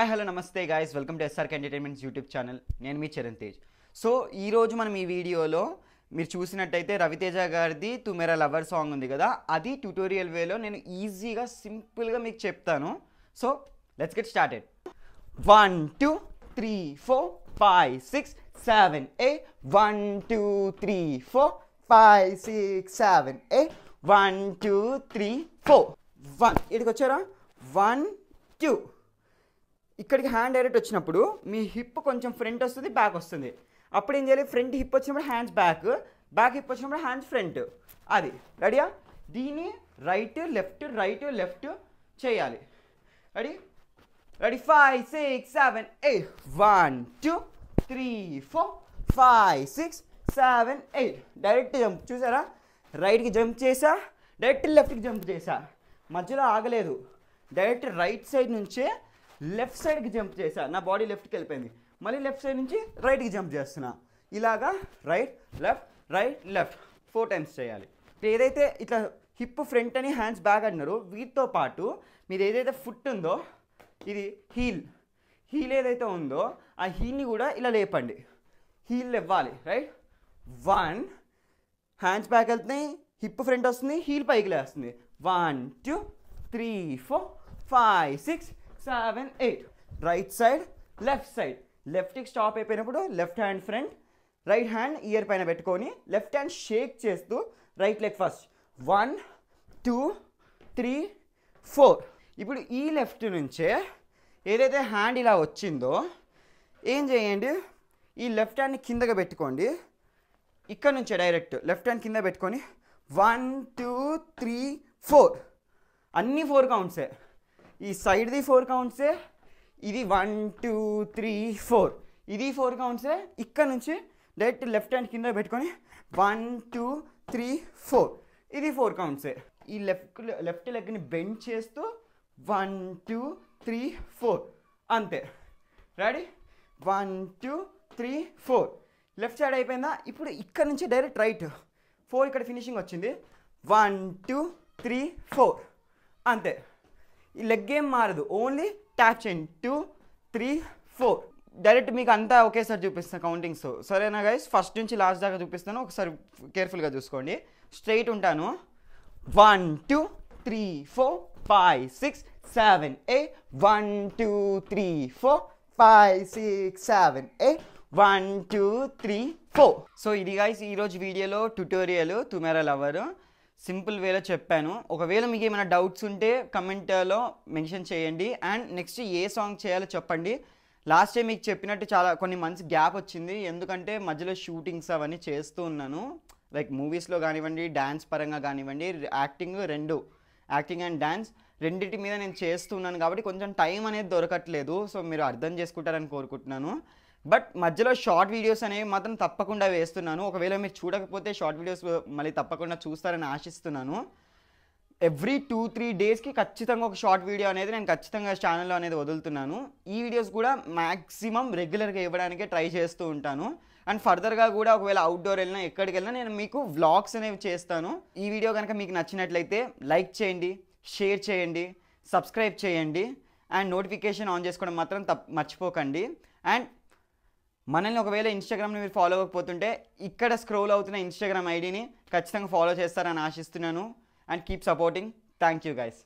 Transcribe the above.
Hi hello నమస్తే guys, welcome to SRK entertainments YouTube channel. నేను మీ Charan Tej. So ఈరోజు మనం ఈ వీడియోలో మీరు చూసినట్టయితే రవితేజ గారిది తు మేరా లవర్ సాంగ్ ఉంది కదా, అది ట్యూటోరియల్ వేలో నేను ఈజీగా సింపుల్గా మీకు చెప్తాను. So let's get started. 1 2 3 4 5 6 7 8 1 2 3 4 5 6 7 8 1 2 3 4 1 ఇక్కడికి వచ్చారా? 1 2 ఇక్కడికి హ్యాండ్ డైరెక్ట్ వచ్చినప్పుడు మీ హిప్ కొంచెం ఫ్రంట్ వస్తుంది, బ్యాక్ వస్తుంది. అప్పుడు ఏం చేయాలి? ఫ్రంట్ హిప్ వచ్చినప్పుడు హ్యాండ్స్ బ్యాక్, బ్యాక్ హిప్ వచ్చినప్పుడు హ్యాండ్స్ ఫ్రంట్. అది రెడీయా? దీన్ని రైట్ లెఫ్ట్ చేయాలి. రెడీ? 5 6 7 8 1 2 3 4 5 6 7 8 direct jump. చూసారా? రైట్కి జంప్ చేసా, డైరెక్ట్ లెఫ్ట్కి జంప్ చేసా, మధ్యలో ఆగలేదు. డైరెక్ట్ రైట్ సైడ్ నుంచే లెఫ్ట్ సైడ్కి జంప్ చేసా, నా బాడీ లెఫ్ట్కి వెళ్ళిపోయింది. మళ్ళీ లెఫ్ట్ సైడ్ నుంచి రైట్కి జంప్ చేస్తున్నా. ఇలాగా రైట్ లెఫ్ట్ 4 టైమ్స్ చేయాలి. ఏదైతే ఇట్లా హిప్ ఫ్రంట్ అని హ్యాండ్స్ బ్యాక్ అంటున్నారో వీటితో పాటు మీరు ఏదైతే ఫుట్ ఉందో, ఇది హీల్ ఏదైతే ఉందో ఆ హీల్ని కూడా ఇలా లేపండి. హీల్ ఇవ్వాలి. రైట్? 1 హ్యాండ్స్ బ్యాక్ వెళ్తున్నాయి, హిప్ ఫ్రంట్ వస్తుంది, హీల్ పైకి లేస్తుంది. 1 2 3 4 5 6 7 8 రైట్ సైడ్ లెఫ్ట్కి స్టాప్ అయిపోయినప్పుడు left hand front, right hand year పైన పెట్టుకొని లెఫ్ట్ హ్యాండ్ షేక్ చేస్తూ రైట్ లెగ్ ఫస్ట్ 1 2 3 4. ఇప్పుడు ఈ లెఫ్ట్ నుంచే ఏదైతే హ్యాండ్ ఇలా వచ్చిందో ఏం చేయండి? ఈ లెఫ్ట్ హ్యాండ్ని కిందగా పెట్టుకోండి. ఇక్కడ నుంచే డైరెక్ట్ లెఫ్ట్ హ్యాండ్ కింద పెట్టుకొని 1 2 3 4 అన్నీ 4 కౌంట్సే. ఈ సైడ్ది 4 కౌంట్సే, ఇది 1 2 3 4 ఇది 4 కౌంట్సే. ఇక్కడ నుంచి డైరెక్ట్ లెఫ్ట్ హ్యాండ్ కింద పెట్టుకొని 1 2 3 4 ఇది 4 కౌంట్సే. ఈ లెఫ్ట్ లెగ్ని బెండ్ చేస్తూ 1 2 3 4 అంతే. రెడీ? 1 2 3 4 లెఫ్ట్ సైడ్ అయిపోయిందా? ఇప్పుడు ఇక్కడ నుంచి డైరెక్ట్ రైట్ 4 ఇక్కడ ఫినిషింగ్ వచ్చింది. 1 2 3 4 అంతే. ఈ లెగ్ ఏం మారదు, ఓన్లీ ట్యాప్ చేయండి. 2 3 4 డైరెక్ట్ మీకు అంతా ఒకేసారి చూపిస్తాను కౌంటింగ్స్. సరేనా గైస్? ఫస్ట్ నుంచి లాస్ట్ దాకా చూపిస్తాను, ఒకసారి కేర్ఫుల్గా చూసుకోండి. స్ట్రైట్ ఉంటాను. 1 2 3 4 5 6 7 8 1 2 3 4 5 6 7 8 1 2 3 4. సో ఇది గైస్ ఈరోజు వీడియోలో ట్యూటోరియల్ తు మేరా లవర్ సింపుల్ వేలో చెప్పాను. ఒకవేళ మీకు ఏమైనా డౌట్స్ ఉంటే కమెంట్లో మెన్షన్ చేయండి. అండ్ నెక్స్ట్ ఏ సాంగ్ చేయాలో చెప్పండి. లాస్ట్ టైం మీకు చెప్పినట్టు కొన్ని మంత్స్ గ్యాప్ వచ్చింది, ఎందుకంటే మధ్యలో షూటింగ్స్ అవన్నీ చేస్తూ ఉన్నాను. లైక్ మూవీస్లో కానివ్వండి, డ్యాన్స్ పరంగా కానివ్వండి, యాక్టింగ్ అండ్ డ్యాన్స్ రెండింటి మీద నేను చేస్తున్నాను కాబట్టి కొంచెం టైం అనేది దొరకట్లేదు. సో మీరు అర్థం చేసుకుంటారని కోరుకుంటున్నాను. బట్ మధ్యలో షార్ట్ వీడియోస్ అనేవి మాత్రం తప్పకుండా వేస్తున్నాను. ఒకవేళ మీరు చూడకపోతే షార్ట్ వీడియోస్ మళ్ళీ తప్పకుండా చూస్తారని ఆశిస్తున్నాను. ఎవ్రీ 2-3 డేస్కి ఖచ్చితంగా ఒక షార్ట్ వీడియో అనేది నేను ఖచ్చితంగా ఛానల్లో అనేది వదులుతున్నాను. ఈ వీడియోస్ కూడా మ్యాక్సిమం రెగ్యులర్గా ఇవ్వడానికే ట్రై చేస్తూ ఉంటాను. అండ్ ఫర్దర్గా కూడా ఒకవేళ అవుట్డోర్ వెళ్ళినా ఎక్కడికి వెళ్ళినా నేను మీకు వ్లాగ్స్ అనేవి చేస్తాను. ఈ వీడియో కనుక మీకు నచ్చినట్లయితే లైక్ చేయండి, షేర్ చేయండి, సబ్స్క్రైబ్ చేయండి అండ్ నోటిఫికేషన్ ఆన్ చేసుకోవడం మాత్రం మర్చిపోకండి. అండ్ మనల్ని ఒకవేళ ఇన్స్టాగ్రామ్ని మీరు ఫాలో అవ్వకపోతుంటే ఇక్కడ స్క్రోల్ అవుతున్న ఇన్స్టాగ్రామ్ ఐడిని ఖచ్చితంగా ఫాలో చేస్తారని ఆశిస్తున్నాను. And keep supporting. Thank you guys.